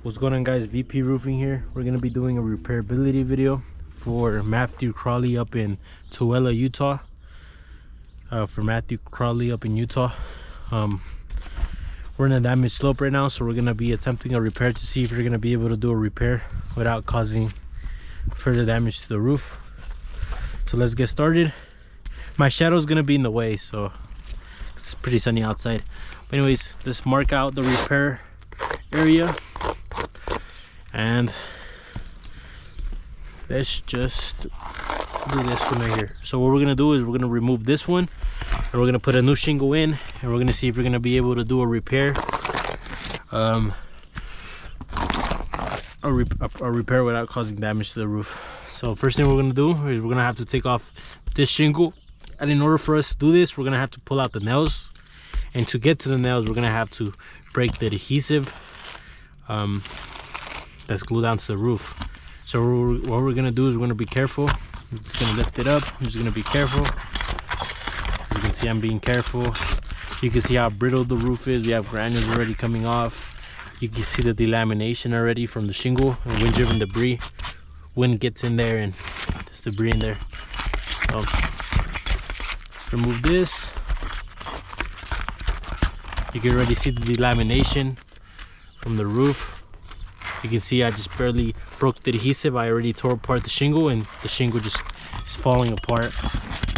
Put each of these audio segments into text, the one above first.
What's going on, guys? VP Roofing here. We're gonna be doing a repairability video for Matthew Crawley up in Tooele, Utah. We're in a damaged slope right now, so we're gonna be attempting a repair to see if we're gonna be able to do a repair without causing further damage to the roof. So let's get started. My shadow is gonna be in the way, so it's pretty sunny outside. But anyways, let's mark out the repair area. And let's just do this one right here. So what we're gonna do is we're gonna remove this one and we're gonna put a new shingle in, and we're gonna see if we're gonna be able to do a repair, a repair without causing damage to the roof. So first thing we're gonna do is we're gonna have to take off this shingle, and in order for us to do this, we're gonna have to pull out the nails, and to get to the nails, we're gonna have to break the adhesive that's glued down to the roof. So what we're gonna do is we're gonna be careful. I'm just gonna lift it up. I'm just gonna be careful. As you can see, I'm being careful. You can see how brittle the roof is. We have granules already coming off. You can see the delamination already from the shingle and wind-driven debris. Wind gets in there and there's debris in there. So let's remove this. You can already see the delamination from the roof. You can see I just barely broke the adhesive. I already tore apart the shingle, and the shingle just is falling apart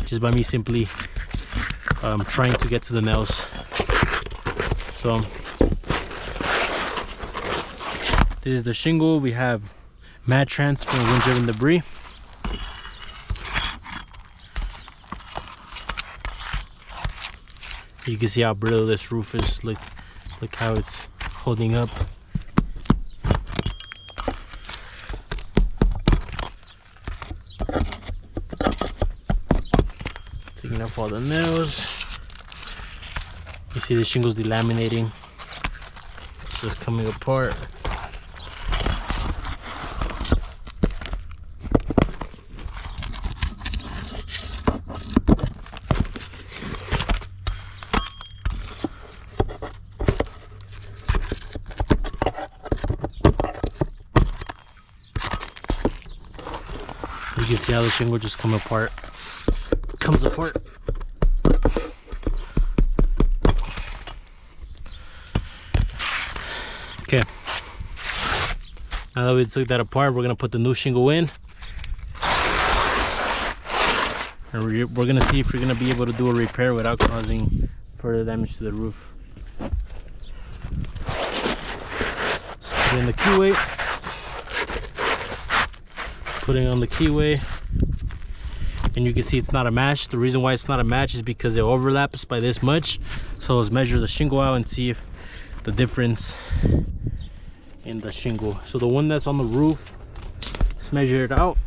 just by me simply trying to get to the nails. So this is the shingle. We have mat transfer and wind-driven debris. You can see how brittle this roof is. Look how it's holding up. Taking off all the nails. You see the shingles delaminating. It's just coming apart. You can see how the shingle just comes apart. Okay, now that we took that apart, we're gonna put the new shingle in, and we're gonna see if we're gonna be able to do a repair without causing further damage to the roof. Let's put in the keyway. Putting on the keyway, and you can see it's not a match. The reason why it's not a match is because it overlaps by this much. So let's measure the shingle out and see if the difference in the shingle. So the one that's on the roof, let's measure it out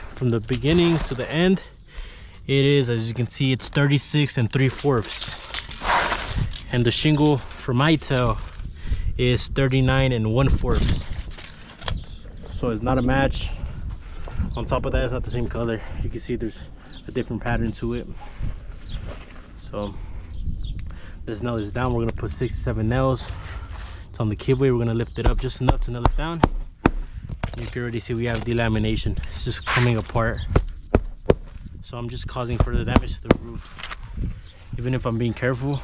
from the beginning to the end. It is, as you can see, it's 36 3/4, and the shingle for my tail is 39 1/4. So it's not a match. On top of that, it's not the same color. You can see there's a different pattern to it. So let's nail this down. We're gonna put 6 to 7 nails. It's on the keyway. We're gonna lift it up just enough to nail it down. You can already see we have delamination. It's just coming apart. So I'm just causing further damage to the roof. Even if I'm being careful,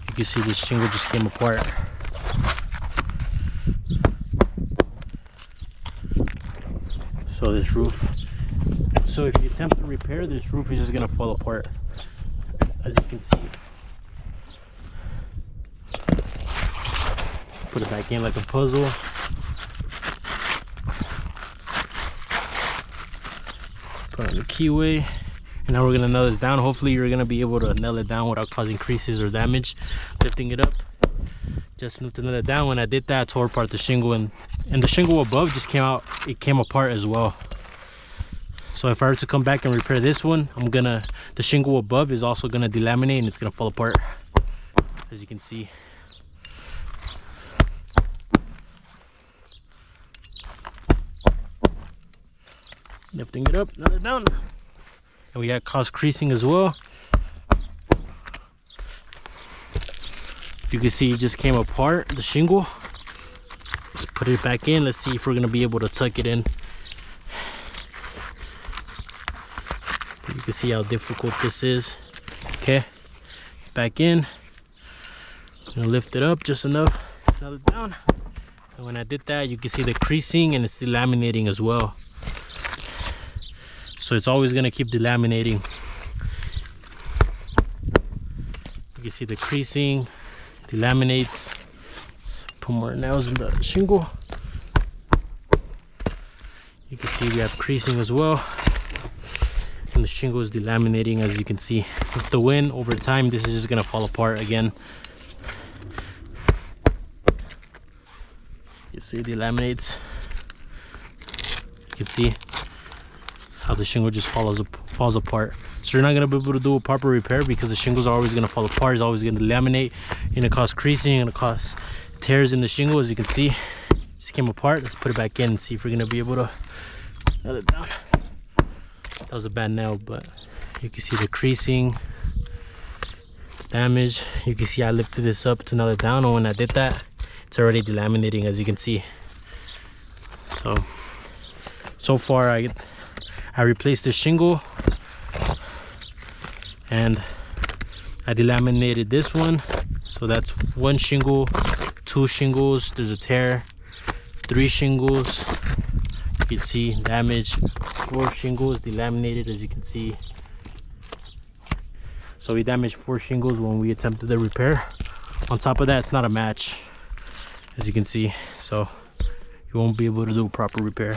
you can see this shingle just came apart. So this roof, so if you attempt to repair, this roof is just gonna fall apart, as you can see. Put it back in like a puzzle. Put on the keyway, and now we're gonna nail this down. Hopefully you're gonna be able to nail it down without causing creases or damage. Lifting it up, just enough to nail it down. When I did that, I tore apart the shingle, and the shingle above just came out. It came apart as well. So if I were to come back and repair this one, the shingle above is also gonna delaminate and it's gonna fall apart, as you can see. Lifting it up, nail it down. And we got cause creasing as well. You can see it just came apart, the shingle. Let's put it back in. Let's see if we're gonna be able to tuck it in. You can see how difficult this is. Okay, it's back in. I'm gonna lift it up just enough, nail it down. And when I did that, you can see the creasing and it's delaminating as well. So it's always gonna keep delaminating. You can see the creasing, delaminates. Let's put more nails in the shingle. You can see we have creasing as well. And the shingle is delaminating, as you can see. With the wind, over time, this is just gonna fall apart again. You see it delaminates. You can see how the shingle just falls apart. So you're not gonna be able to do a proper repair because the shingles are always gonna fall apart. It's always gonna laminate. It's gonna cause creasing, gonna cause tears in the shingle. As you can see, it just came apart. Let's put it back in and see if we're gonna be able to nail it down. That was a bad nail, but you can see the creasing, damage. You can see I lifted this up to nail it down, and when I did that, it's already delaminating, as you can see. So far I replaced the shingle and I delaminated this one. So that's one shingle, two shingles, there's a tear, three shingles, you can see damage, four shingles delaminated, as you can see. So we damaged 4 shingles when we attempted the repair. On top of that, it's not a match, as you can see, so you won't be able to do a proper repair.